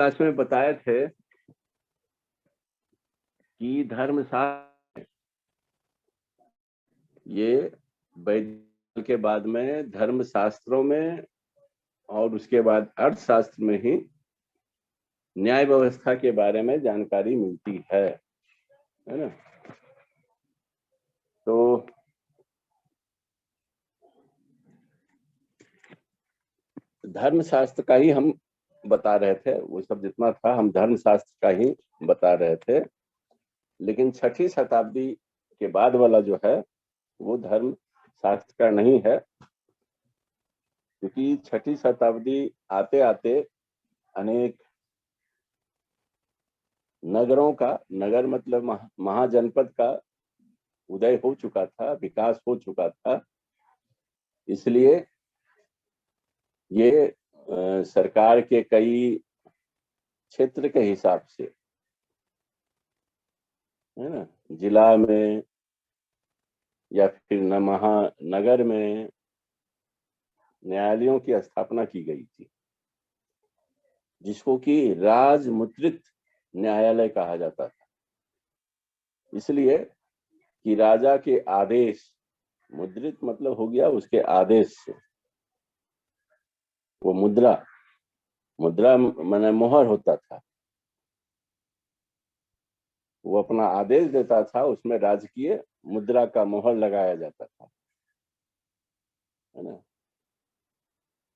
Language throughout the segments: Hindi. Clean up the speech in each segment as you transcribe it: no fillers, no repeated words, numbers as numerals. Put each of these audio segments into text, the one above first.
क्लास में बताए थे कि धर्मशास्त्र ये वैदिक के बाद में धर्मशास्त्रों में और उसके बाद अर्थशास्त्र में ही न्याय व्यवस्था के बारे में जानकारी मिलती है ना। तो धर्मशास्त्र का ही हम बता रहे थे, वो सब जितना था हम धर्मशास्त्र का ही बता रहे थे। लेकिन 6ठी शताब्दी के बाद वाला जो है वो धर्म शास्त्र का नहीं है, क्योंकि 6ठी शताब्दी आते आते अनेक नगरों का, नगर मतलब महाजनपद का उदय हो चुका था, विकास हो चुका था। इसलिए ये सरकार के कई क्षेत्र के हिसाब से, है ना, जिला में या फिर महानगर में न्यायालयों की स्थापना की गई थी, जिसको कि राजमुद्रित न्यायालय कहा जाता था। इसलिए कि राजा के आदेश, मुद्रित मतलब हो गया उसके आदेश से, वो मुद्रा माने मोहर होता था, वो अपना आदेश देता था, उसमें राजकीय मुद्रा का मोहर लगाया जाता था, है ना।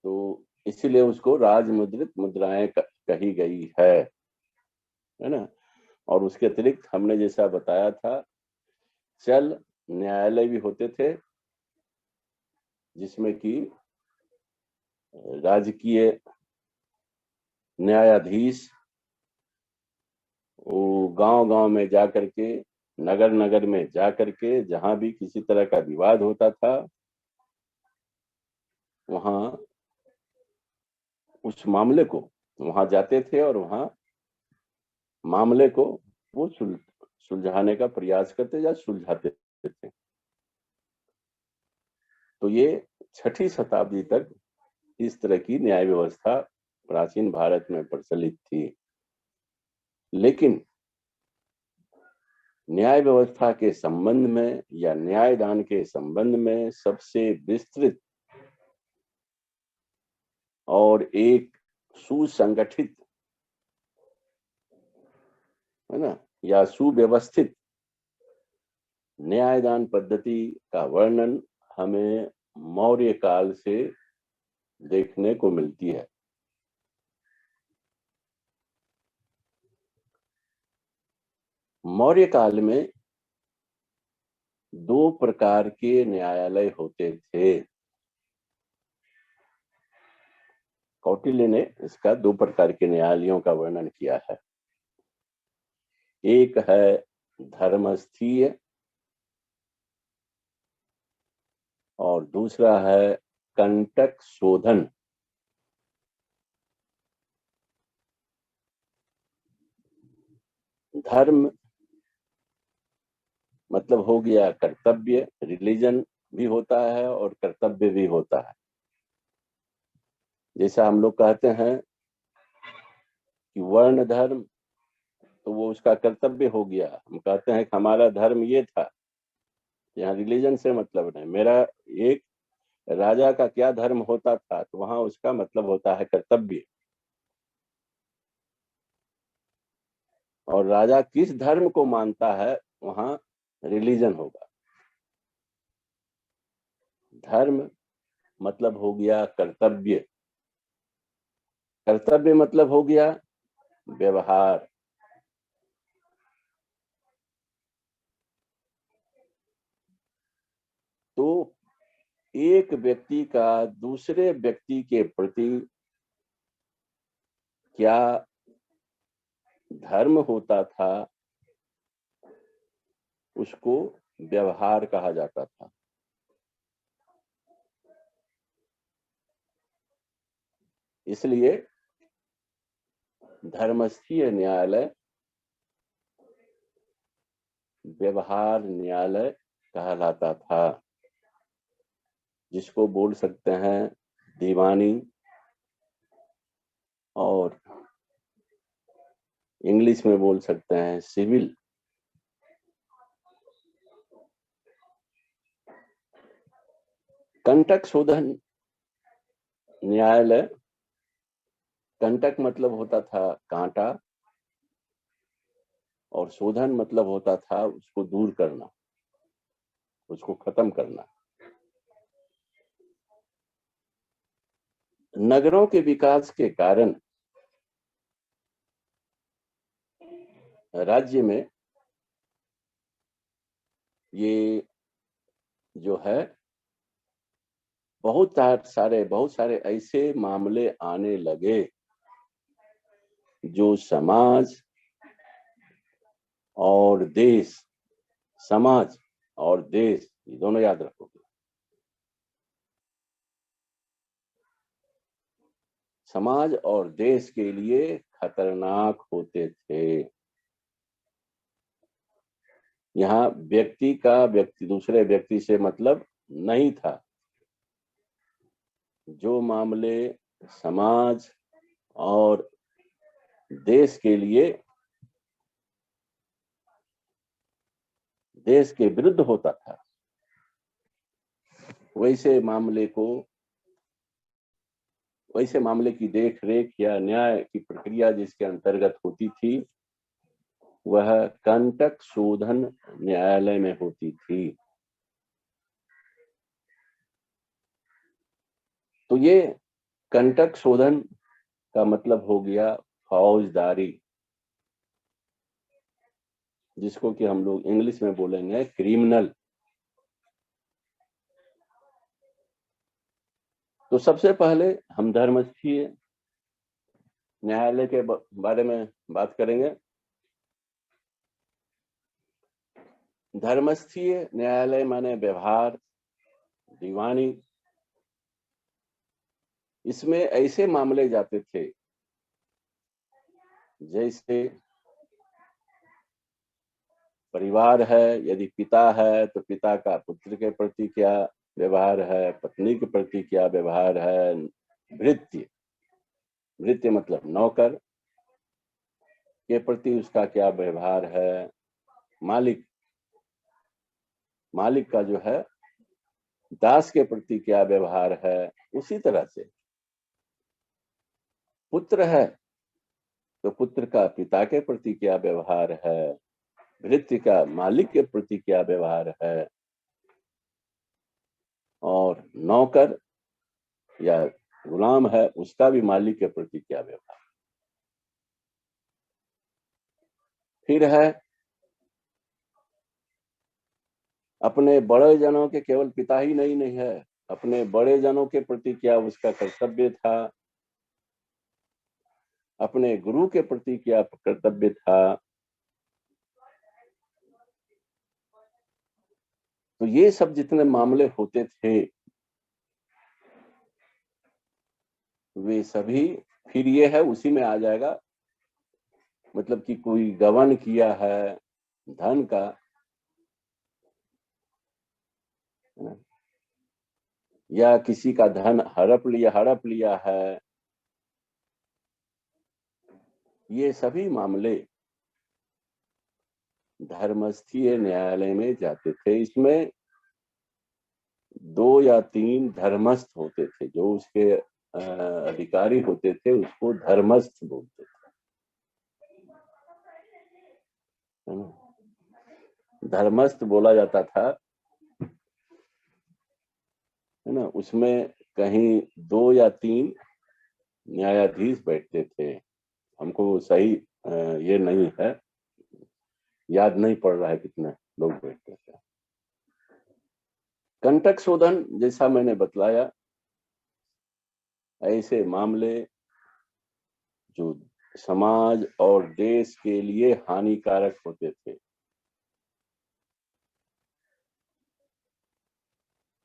तो इसीलिए उसको राजमुद्रित मुद्राएं कही गई है ना। और उसके अतिरिक्त हमने जैसा बताया था, चल न्यायालय भी होते थे, जिसमें कि राजकीय न्यायाधीश वो गांव-गांव में जा करके, नगर-नगर में जा करके, जहां भी किसी तरह का विवाद होता था, वहां उस मामले को वहां जाते थे और वहां मामले को वो सुलझाने का प्रयास करते या सुलझाते थे। तो ये 6ठी शताब्दी तक इस तरह की न्याय व्यवस्था प्राचीन भारत में प्रचलित थी। लेकिन न्याय व्यवस्था के संबंध में या न्यायदान के संबंध में सबसे विस्तृत और एक सुसंगठित, है ना, या सुव्यवस्थित न्यायदान पद्धति का वर्णन हमें मौर्य काल से देखने को मिलती है। मौर्य काल में 2 प्रकार के न्यायालय होते थे। कौटिल्य ने इसका 2 प्रकार के न्यायालयों का वर्णन किया है। एक है धर्मस्थीय और दूसरा है कंटक शोधन। धर्म मतलब हो गया कर्तव्य, रिलीजन भी होता है और कर्तव्य भी होता है। जैसा हम लोग कहते हैं कि वर्ण धर्म, तो वो उसका कर्तव्य हो गया। हम कहते हैं कि हमारा धर्म ये था, यहाँ रिलीजन से मतलब नहीं। मेरा एक राजा का क्या धर्म होता था, तो वहां उसका मतलब होता है कर्तव्य। और राजा किस धर्म को मानता है, वहां रिलीजन होगा। धर्म मतलब हो गया कर्तव्य, कर्तव्य मतलब हो गया व्यवहार। तो एक व्यक्ति का दूसरे व्यक्ति के प्रति क्या धर्म होता था, उसको व्यवहार कहा जाता था। इसलिए धर्मस्थीय न्यायालय व्यवहार न्यायालय कहलाता था, जिसको बोल सकते हैं दीवानी और इंग्लिश में बोल सकते हैं सिविल। कंटक शोधन न्यायालय, कंटक मतलब होता था कांटा, और शोधन मतलब होता था उसको दूर करना, उसको खत्म करना। नगरों के विकास के कारण राज्य में ये जो है बहुत सारे ऐसे मामले आने लगे जो समाज और देश, समाज और देश, ये दोनों याद रखोगे, समाज और देश के लिए खतरनाक होते थे। यहाँ व्यक्ति दूसरे व्यक्ति से मतलब नहीं था। जो मामले समाज और देश के लिए, देश के विरुद्ध होता था, वैसे मामले की देख रेख या न्याय की प्रक्रिया जिसके अंतर्गत होती थी वह कंटक शोधन न्यायालय में होती थी। तो ये कंटक शोधन का मतलब हो गया फौजदारी, जिसको कि हम लोग इंग्लिश में बोलेंगे क्रिमिनल। तो सबसे पहले हम धर्मस्थीय न्यायालय के बारे में बात करेंगे। धर्मस्थीय न्यायालय माने व्यवहार, दीवानी। इसमें ऐसे मामले जाते थे जैसे परिवार है, यदि पिता है तो पिता का पुत्र के प्रति क्या व्यवहार है, पत्नी के प्रति क्या व्यवहार है, भृत्य, भृत्य मतलब नौकर के प्रति उसका क्या व्यवहार है, मालिक, मालिक का जो है दास के प्रति क्या व्यवहार है। उसी तरह से पुत्र है तो पुत्र का पिता के प्रति क्या व्यवहार है, भृत्य का मालिक के प्रति क्या व्यवहार है, और नौकर या गुलाम है उसका भी मालिक के प्रति क्या व्यवहार। फिर है अपने बड़े जनों के, केवल पिता ही नहीं है, अपने बड़े जनों के प्रति क्या उसका कर्तव्य था, अपने गुरु के प्रति क्या कर्तव्य था। तो ये सब जितने मामले होते थे वे सभी, फिर ये है उसी में आ जाएगा, मतलब कि कोई गबन किया है धन का, या किसी का धन हड़प लिया है, ये सभी मामले धर्मस्थीय न्यायालय में जाते थे। इसमें 2 या 3 धर्मस्थ होते थे, जो उसके अधिकारी होते थे उसको धर्मस्थ बोलते थे, है ना। धर्मस्थ बोला जाता था, है ना। उसमें कहीं 2 या 3 न्यायाधीश बैठते थे। हमको सही ये नहीं है, याद नहीं पड़ रहा है कितने लोग बैठते थे। कंटक शोधन जैसा मैंने बतलाया, ऐसे मामले जो समाज और देश के लिए हानिकारक होते थे,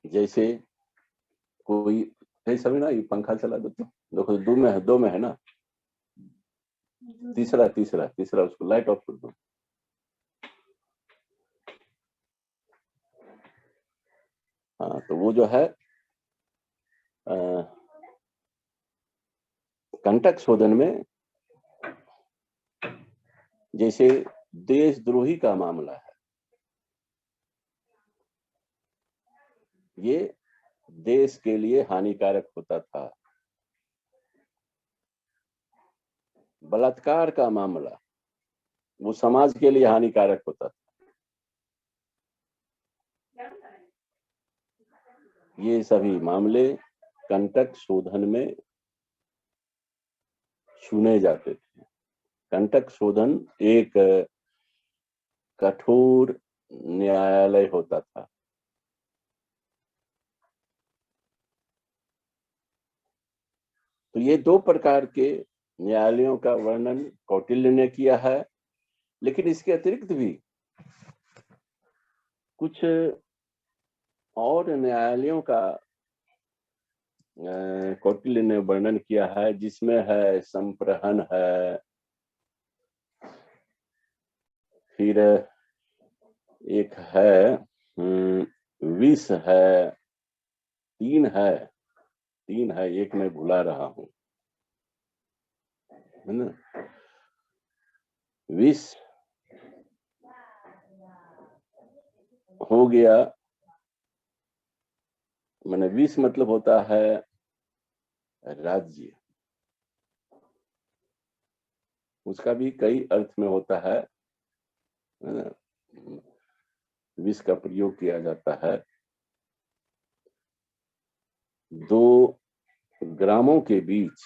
जैसे कोई, सभी ना ये पंखा चला दो तो देखो, 2 में है ना, तीसरा उसको लाइट ऑफ कर दो। हाँ, तो वो जो है कंटक शोधन में जैसे देशद्रोही का मामला है, ये देश के लिए हानिकारक होता था। बलात्कार का मामला वो समाज के लिए हानिकारक होता था। ये सभी मामले कंटक शोधन में सुने जाते थे। कंटक शोधन एक कठोर न्यायालय होता था। तो ये दो प्रकार के न्यायालयों का वर्णन कौटिल्य ने किया है, लेकिन इसके अतिरिक्त भी कुछ और न्यायालयों का कौटिल्य ने वर्णन किया है, जिसमें है संप्रहन है, फिर एक है विष है, तीन है, एक मैं भुला रहा हूं, है ना। विष हो गया, मैंने विष मतलब होता है राज्य, उसका भी कई अर्थ में होता है ना। विष का प्रयोग किया जाता है। दो ग्रामों के बीच,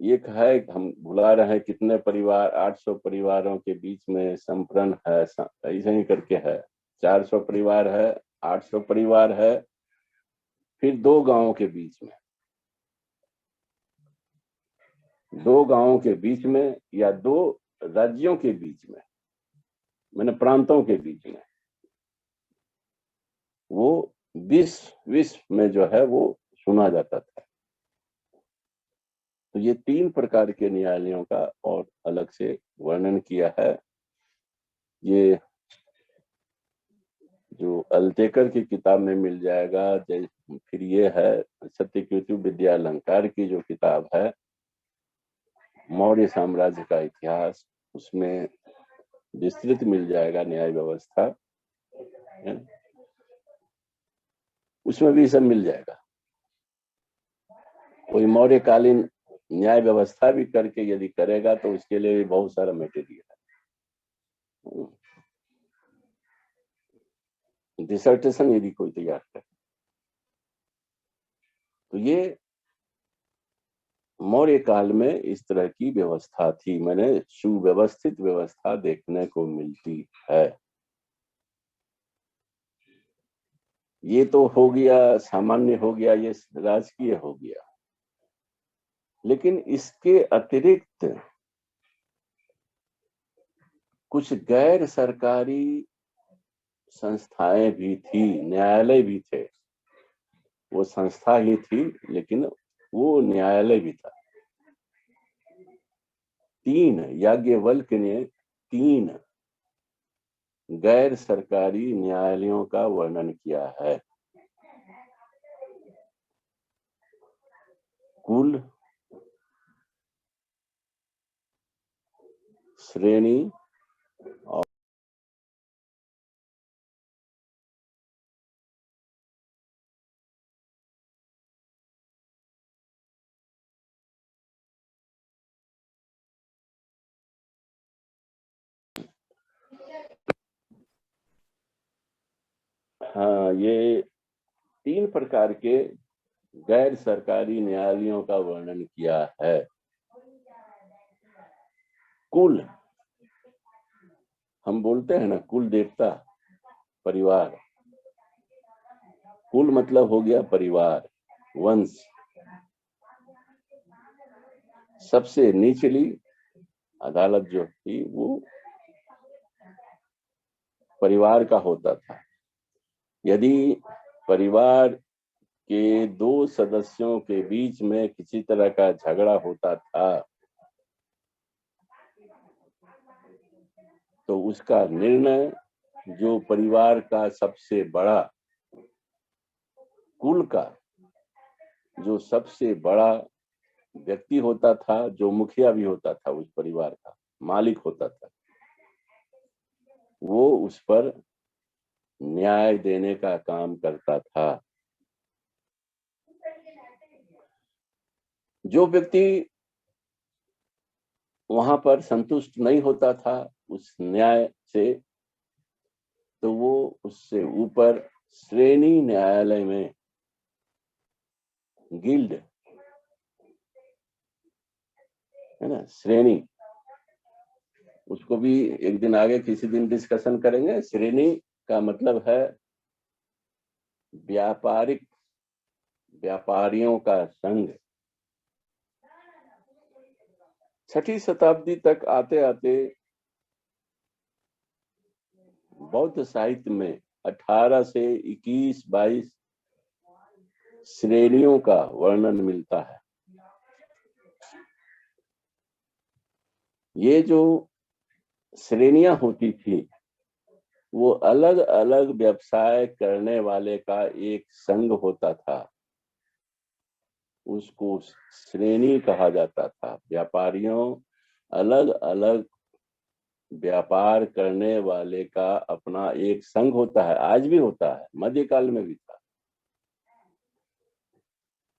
एक है, हम भुला रहे हैं कितने परिवार, 800 परिवारों के बीच में संप्रण है, ऐसे ही करके है, 400 परिवार है, 800 परिवार है, फिर दो गांवों के बीच में, दो गांवों के बीच में या दो राज्यों के बीच में, मैंने प्रांतों के बीच में, वो विश्व में जो है वो सुना जाता था। तो ये तीन प्रकार के न्यायालयों का और अलग से वर्णन किया है। ये जो अल्तेकर की किताब में मिल जाएगा। फिर ये है सत्यकेतु विद्यालंकार की जो किताब है, मौर्य साम्राज्य का इतिहास, उसमें विस्तृत मिल जाएगा न्याय व्यवस्था, उसमें भी सब मिल जाएगा। कोई मौर्यकालीन न्याय व्यवस्था भी करके यदि करेगा तो उसके लिए भी बहुत सारा मटेरियल है। डिसर्टेशन यदि कोई तैयार करे तो ये मौर्य काल में इस तरह की व्यवस्था थी, मैंने सुव्यवस्थित व्यवस्था देखने को मिलती है। ये तो हो गया, सामान्य हो गया, ये राजकीय हो गया, लेकिन इसके अतिरिक्त कुछ गैर सरकारी संस्थाएं भी थी, न्यायालय भी थे। वो संस्था ही थी लेकिन वो न्यायालय भी था। याज्ञवल्क्य ने 3 गैर सरकारी न्यायालयों का वर्णन किया है। कुल, श्रेणी और हाँ, ये 3 प्रकार के गैर सरकारी न्यायालयों का वर्णन किया है। कुल, हम बोलते हैं ना कुल देवता, परिवार, कुल मतलब हो गया परिवार, वंश। सबसे निचली अदालत जो थी वो परिवार का होता था। यदि परिवार के 2 सदस्यों के बीच में किसी तरह का झगड़ा होता था तो उसका निर्णय जो परिवार का सबसे बड़ा, कुल का जो सबसे बड़ा व्यक्ति होता था, जो मुखिया भी होता था उस परिवार का, मालिक होता था, वो उस पर न्याय देने का काम करता था। जो व्यक्ति वहां पर संतुष्ट नहीं होता था उस न्याय से, तो वो उससे ऊपर श्रेणी न्यायालय में, गिल्ड है ना, श्रेणी, उसको भी एक दिन आगे किसी दिन डिस्कशन करेंगे। श्रेणी का मतलब है व्यापारियों का संघ। 6वीं शताब्दी तक आते आते बौद्ध साहित्य में 18 से 21-22 श्रेणियों का वर्णन मिलता है। ये जो श्रेणियां होती थी वो अलग अलग व्यवसाय करने वाले का एक संघ होता था, उसको श्रेणी कहा जाता था। व्यापारियों, अलग अलग व्यापार करने वाले का अपना एक संघ होता है, आज भी होता है, मध्यकाल में भी था।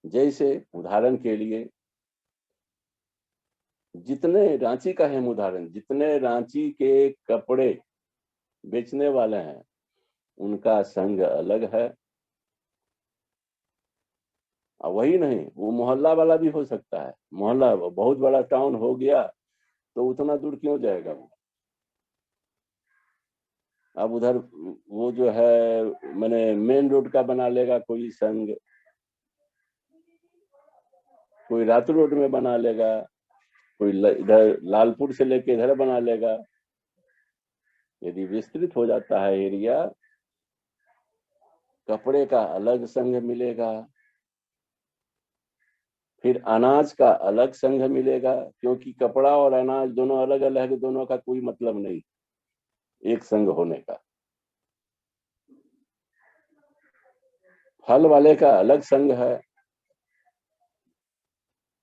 जैसे उदाहरण के लिए, जितने रांची का है उदाहरण, जितने रांची के कपड़े बेचने वाले हैं उनका संघ अलग है। वही नहीं, वो मोहल्ला वाला भी हो सकता है। मोहल्ला बहुत बड़ा टाउन हो गया तो उतना दूर क्यों जाएगा वो। अब उधर वो जो है मैंने मेन रोड का बना लेगा कोई संघ, कोई रात रोड में बना लेगा, कोई इधर लालपुर से लेके इधर बना लेगा। यदि विस्तृत हो जाता है एरिया, कपड़े का अलग संघ मिलेगा, फिर अनाज का अलग संघ मिलेगा, क्योंकि कपड़ा और अनाज दोनों अलग अलग है, दोनों का कोई मतलब नहीं एक संघ होने का। फल वाले का अलग संघ है।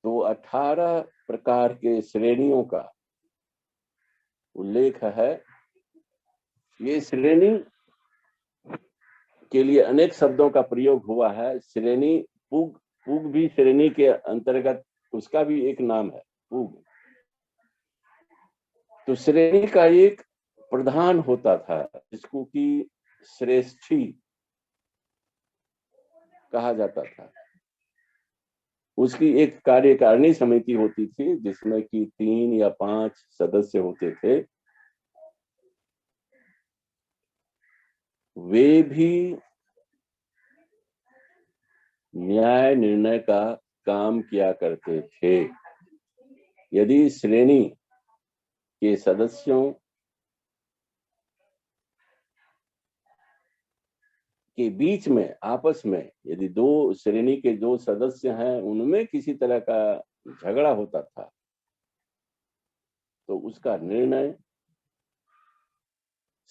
तो 18 प्रकार के श्रेणियों का उल्लेख है। ये श्रेणी के लिए अनेक शब्दों का प्रयोग हुआ है। श्रेणी, पुग, पुग भी श्रेणी के अंतर्गत, उसका भी एक नाम है पुग। तो श्रेणी का एक प्रधान होता था जिसको कि श्रेष्ठी कहा जाता था। उसकी एक कार्यकारिणी समिति होती थी जिसमें कि 3 या 5 सदस्य होते थे। वे भी न्याय निर्णय का काम किया करते थे। यदि श्रेणी के सदस्यों के बीच में आपस में, यदि दो श्रेणी के जो सदस्य हैं उनमें किसी तरह का झगड़ा होता था तो उसका निर्णय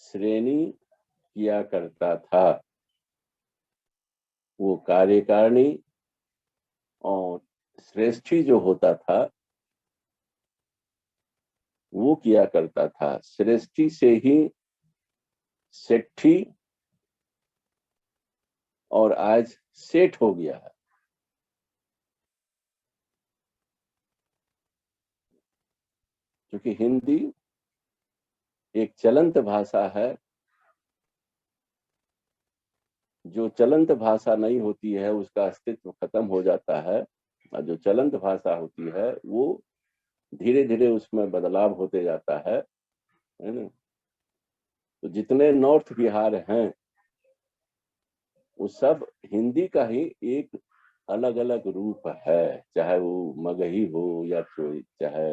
श्रेणी किया करता था। वो कार्यकारिणी और श्रेष्ठी जो होता था वो किया करता था। श्रेष्ठी से ही सेठी और आज सेठ हो गया है। क्योंकि हिंदी एक चलंत भाषा है। जो चलंत भाषा नहीं होती है उसका अस्तित्व खत्म हो जाता है, और जो चलंत भाषा होती है वो धीरे धीरे उसमें बदलाव होते जाता है ना। तो जितने नॉर्थ बिहार हैं वो सब हिंदी का ही एक अलग अलग रूप है, चाहे वो मगही हो या चाहे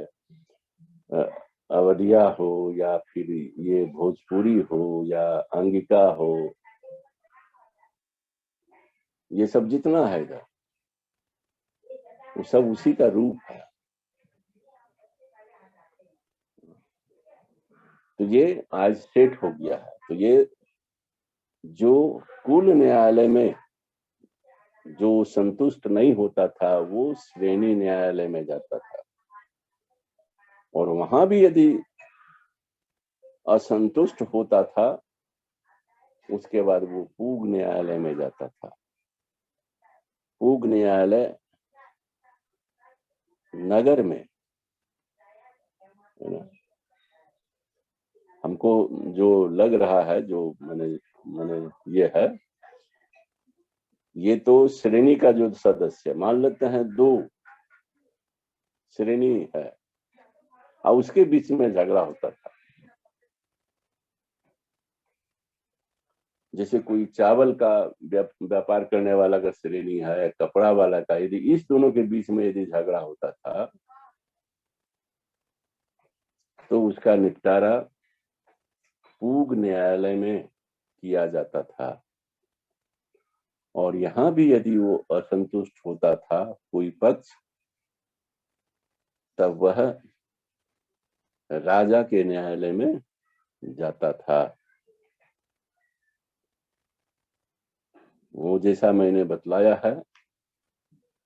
अवधिया हो या फिर ये भोजपुरी हो या अंगिका हो, ये सब जितना है इधर वो सब उसी का रूप है। तो ये आज सेट हो गया है। तो ये जो कुल न्यायालय में जो संतुष्ट नहीं होता था वो श्रेणी न्यायालय में जाता था। और वहां भी यदि असंतुष्ट होता था, उसके बाद वो पूग न्यायालय में जाता था। पूग न्यायालय नगर में, है ना। हमको जो लग रहा है, जो मैंने मैंने ये है, ये तो श्रेणी का जो सदस्य, मान लेते हैं 2 श्रेणी है और उसके बीच में झगड़ा होता था। जैसे कोई चावल का व्यापार करने वाला का श्रेणी है, कपड़ा वाला का, यदि इस दोनों के बीच में यदि झगड़ा होता था तो उसका निपटारा पूग न्यायालय में किया जाता था। और यहाँ भी यदि वो असंतुष्ट होता था कोई पक्ष, तब वह राजा के न्यायालय में जाता था। वो जैसा मैंने बतलाया है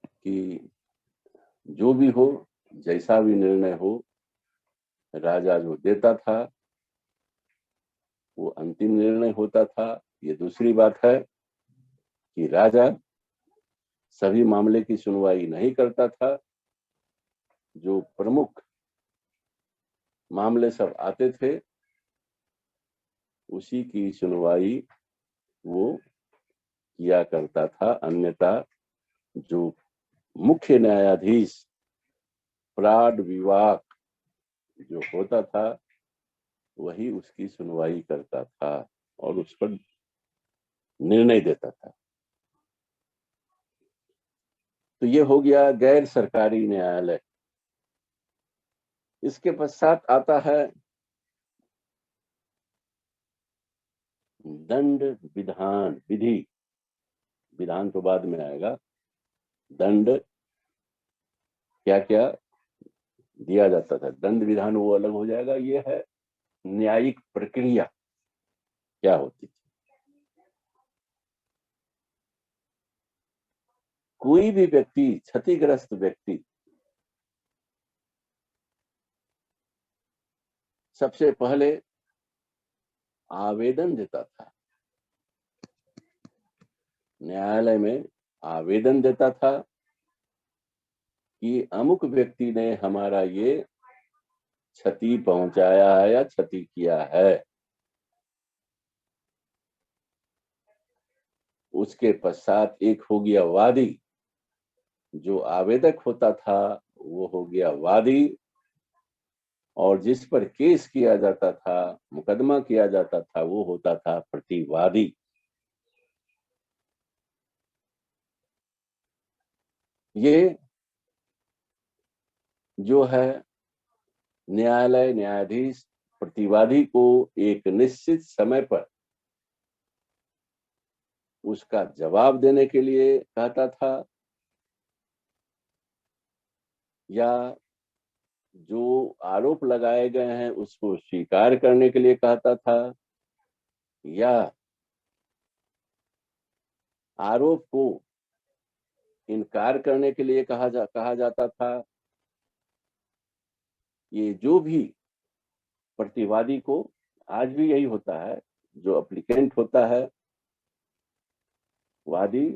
कि जो भी हो, जैसा भी निर्णय हो, राजा जो देता था वो अंतिम निर्णय होता था। ये दूसरी बात है कि राजा सभी मामले की सुनवाई नहीं करता था। जो प्रमुख मामले सब आते थे उसी की सुनवाई वो किया करता था। अन्यथा जो मुख्य न्यायाधीश अपराध विभाग जो होता था वही उसकी सुनवाई करता था और उस पर निर्णय देता था। तो ये हो गया गैर सरकारी न्यायालय। इसके पश्चात आता है दंड विधान विधि। विधान तो बाद में आएगा। दंड क्या क्या दिया जाता था, दंड विधान वो अलग हो जाएगा। ये है न्यायिक प्रक्रिया क्या होती थी। कोई भी व्यक्ति, क्षतिग्रस्त व्यक्ति, सबसे पहले आवेदन देता था न्यायालय में। आवेदन देता था कि अमुक व्यक्ति ने हमारा ये क्षति पहुंचाया है या क्षति किया है। उसके पश्चात एक हो गया वादी। जो आवेदक होता था वो हो गया वादी, और जिस पर केस किया जाता था, मुकदमा किया जाता था, वो होता था प्रतिवादी। ये जो है न्यायालय, न्यायाधीश प्रतिवादी को एक निश्चित समय पर उसका जवाब देने के लिए कहता था, या जो आरोप लगाए गए हैं उसको स्वीकार करने के लिए कहता था, या आरोप को इनकार करने के लिए कहा जाता था। ये जो भी प्रतिवादी को, आज भी यही होता है, जो एप्लीकेंट होता है, वादी,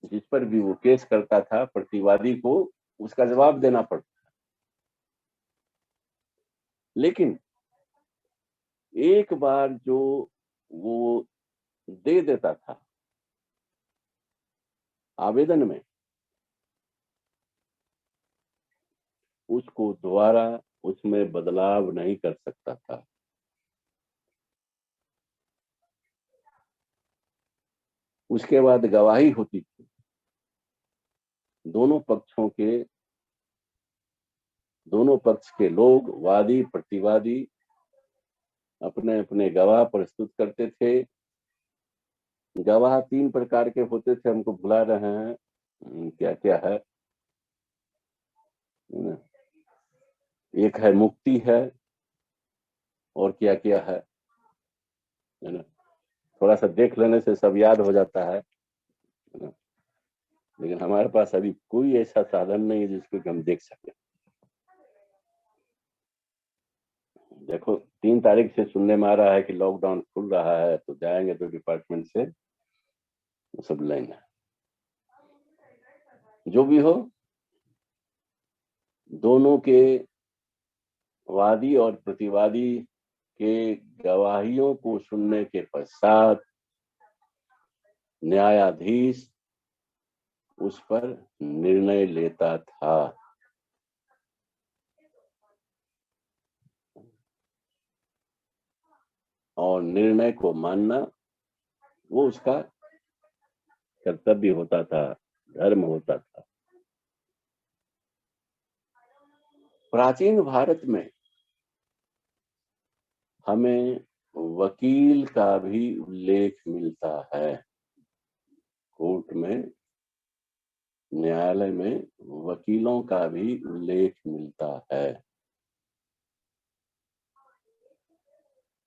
जिस पर भी वो केस करता था, प्रतिवादी को उसका जवाब देना पड़ता। लेकिन एक बार जो वो दे देता था आवेदन में, उसको दोबारा उसमें बदलाव नहीं कर सकता था। उसके बाद गवाही होती थी। दोनों पक्षों के, दोनों पक्ष के लोग, वादी प्रतिवादी, अपने अपने गवाह प्रस्तुत करते थे। गवाह 3 प्रकार के होते थे, हमको भुला रहे हैं क्या क्या है। एक है मुक्ति है, और क्या क्या है ना। थोड़ा सा देख लेने से सब याद हो जाता है ना। लेकिन हमारे पास अभी कोई ऐसा साधन नहीं है जिसको कि हम देख सकें। देखो 3 तारीख से सुनने में आ रहा है कि लॉकडाउन खुल रहा है, तो जाएंगे तो डिपार्टमेंट से सब लेंगे। जो भी हो, दोनों के वादी और प्रतिवादी के गवाहियों को सुनने के पश्चात न्यायाधीश उस पर निर्णय लेता था। और निर्णय को मानना वो उसका कर्तव्य होता था, धर्म होता था। प्राचीन भारत में हमें वकील का भी उल्लेख मिलता है। कोर्ट में, न्यायालय में वकीलों का भी उल्लेख मिलता है।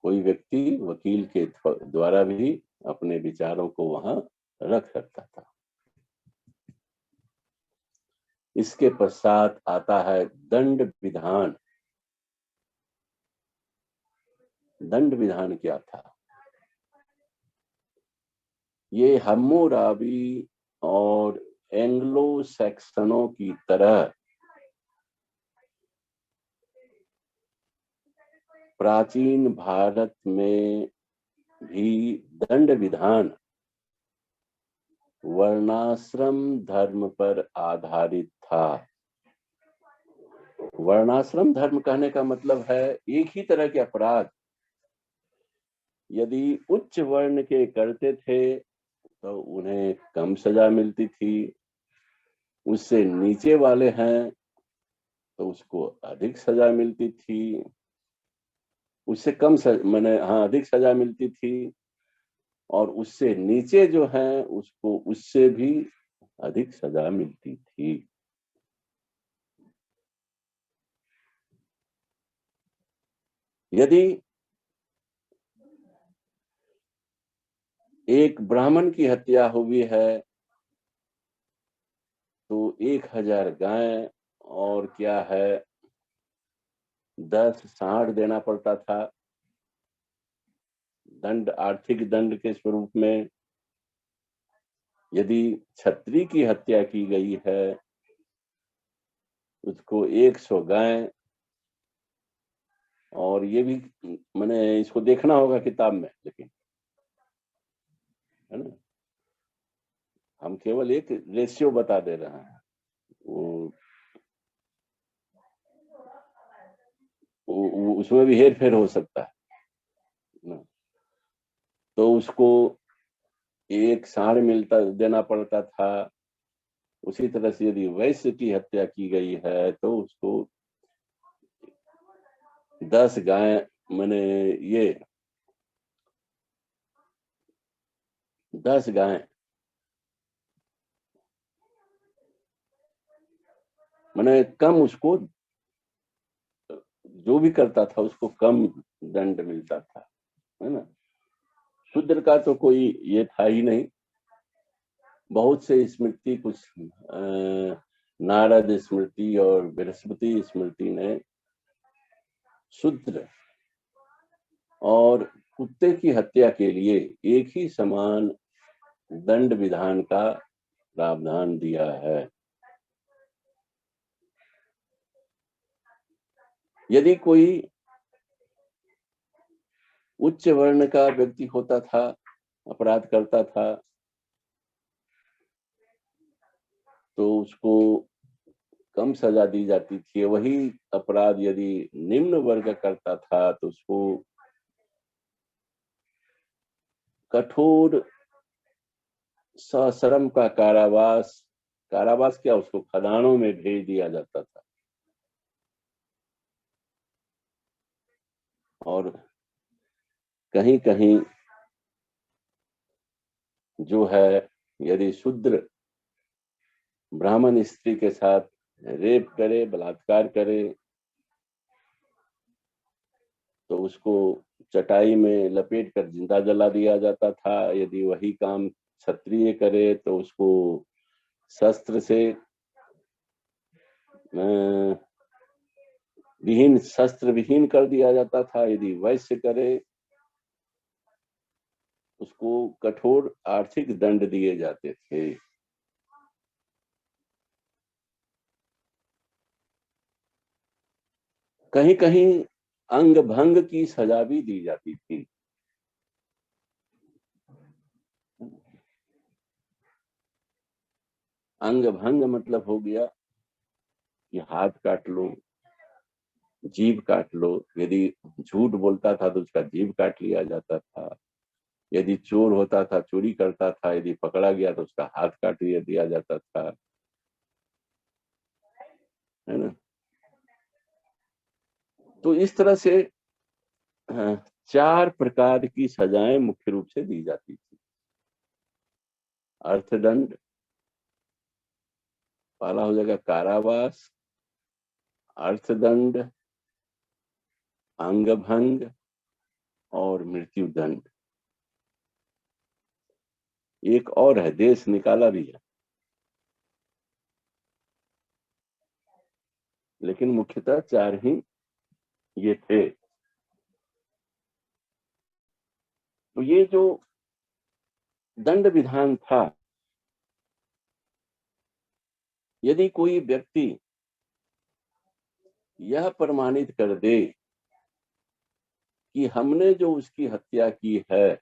कोई व्यक्ति वकील के द्वारा भी अपने विचारों को वहां रख सकता था। इसके पश्चात आता है दंड विधान। दंड विधान क्या था? ये हम्मुराबी और एंग्लो सैक्सनों की तरह प्राचीन भारत में भी दंड विधान वर्णाश्रम धर्म पर आधारित था। वर्णाश्रम धर्म कहने का मतलब है एक ही तरह के अपराध यदि उच्च वर्ण के करते थे तो उन्हें कम सजा मिलती थी, उससे नीचे वाले हैं तो उसको अधिक सजा मिलती थी, उससे कम माने हाँ अधिक सजा मिलती थी, और उससे नीचे जो है उसको उससे भी अधिक सजा मिलती थी। यदि एक ब्राह्मण की हत्या हुई है तो 1000 गाय और क्या है 10 सांड देना पड़ता था दंड, आर्थिक दंड के स्वरूप में। यदि क्षत्रिय की हत्या की गई है उसको 100 गाय, और ये भी मैंने इसको देखना होगा किताब में, लेकिन है ना, हम केवल एक रेशियो बता दे रहे हैं। उसमें भी हेर फेर हो सकता है ना। तो उसको एक सांड मिलता देना पड़ता था। उसी तरह से यदि वैश्य की हत्या की गई है तो उसको 10 गाय, मैंने ये 10 गाय, मैंने कम उसको, जो भी करता था उसको कम दंड मिलता था, है ना। शूद्र का तो कोई ये था ही नहीं। बहुत से स्मृति, कुछ नारद स्मृति और बृहस्पति स्मृति ने शूद्र और कुत्ते की हत्या के लिए एक ही समान दंड विधान का प्रावधान दिया है। यदि कोई उच्च वर्ण का व्यक्ति होता था, अपराध करता था, तो उसको कम सजा दी जाती थी। वही अपराध यदि निम्न वर्ग करता था तो उसको कठोर सश्रम का कारावास, कारावास क्या, उसको खदानों में भेज दिया जाता था। और कहीं कहीं जो है यदि शूद्र ब्राह्मण स्त्री के साथ रेप करे, बलात्कार करे, तो उसको चटाई में लपेट कर जिंदा जला दिया जाता था। यदि वही काम क्षत्रिय करे तो उसको शस्त्र से विहीन, शस्त्र विहीन कर दिया जाता था। यदि वैश्य करे उसको कठोर आर्थिक दंड दिए जाते थे। कहीं कहीं अंग भंग की सजा भी दी जाती थी। अंग भंग मतलब हो गया कि हाथ काट लो, जीभ काट लो। यदि झूठ बोलता था तो उसका जीभ काट लिया जाता था। यदि चोर होता था, चोरी करता था, यदि पकड़ा गया तो उसका हाथ काट दिया जाता था, है ना। तो इस तरह से अ, 4 प्रकार की सजाएं मुख्य रूप से दी जाती थी। अर्थदंड, पहला हो जाएगा कारावास, अर्थदंड, अंगभंग और मृत्यु दंड। एक और है, देश निकाला भी है, लेकिन मुख्यतः 4 ही ये थे। तो ये जो दंड विधान था, यदि कोई व्यक्ति यह प्रमाणित कर दे कि हमने जो उसकी हत्या की है,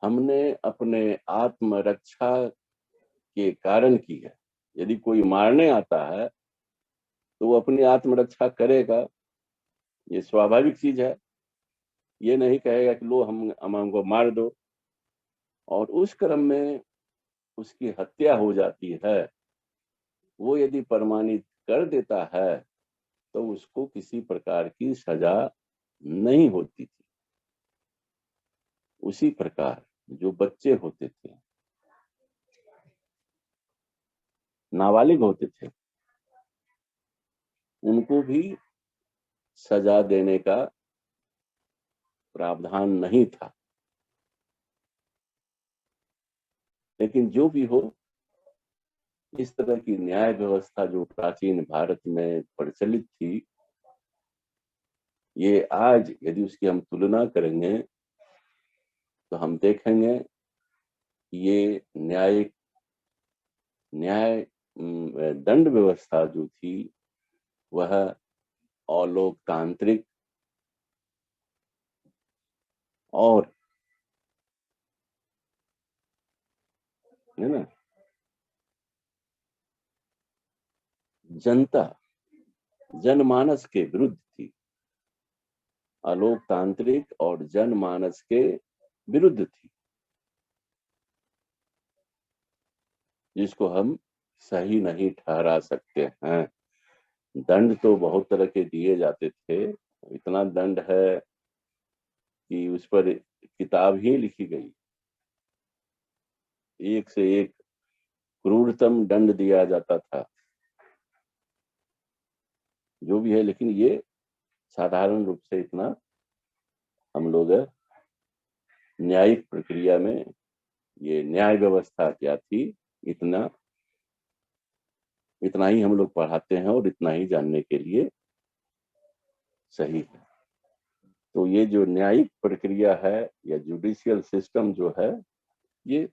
हमने अपने आत्मरक्षा के कारण की है। यदि कोई मारने आता है तो वो अपनी आत्मरक्षा करेगा, ये स्वाभाविक चीज है। ये नहीं कहेगा कि लो हम हमको मार दो। और उस क्रम में उसकी हत्या हो जाती है, वो यदि प्रमाणित कर देता है तो उसको किसी प्रकार की सजा नहीं होती थी। उसी प्रकार जो बच्चे होते थे, नाबालिग होते थे, उनको भी सजा देने का प्रावधान नहीं था। लेकिन जो भी हो, इस तरह की न्याय व्यवस्था जो प्राचीन भारत में प्रचलित थी, ये आज यदि उसकी हम तुलना करेंगे तो हम देखेंगे कि ये न्याय दंड व्यवस्था जो थी वह अलोकतांत्रिक और, है ना, जनता जनमानस के विरुद्ध थी। अलोकतांत्रिक और जनमानस के विरुद्ध थी, जिसको हम सही नहीं ठहरा सकते हैं। दंड तो बहुत तरह के दिए जाते थे। इतना दंड है कि उस पर किताब ही लिखी गई। एक से एक क्रूरतम दंड दिया जाता था, जो भी है। लेकिन ये साधारण रूप से इतना हम लोग न्यायिक प्रक्रिया में, ये न्याय व्यवस्था क्या थी, इतना इतना ही हम लोग पढ़ाते हैं और इतना ही जानने के लिए सही है। तो ये जो न्यायिक प्रक्रिया है या जुडिशियल सिस्टम जो है, ये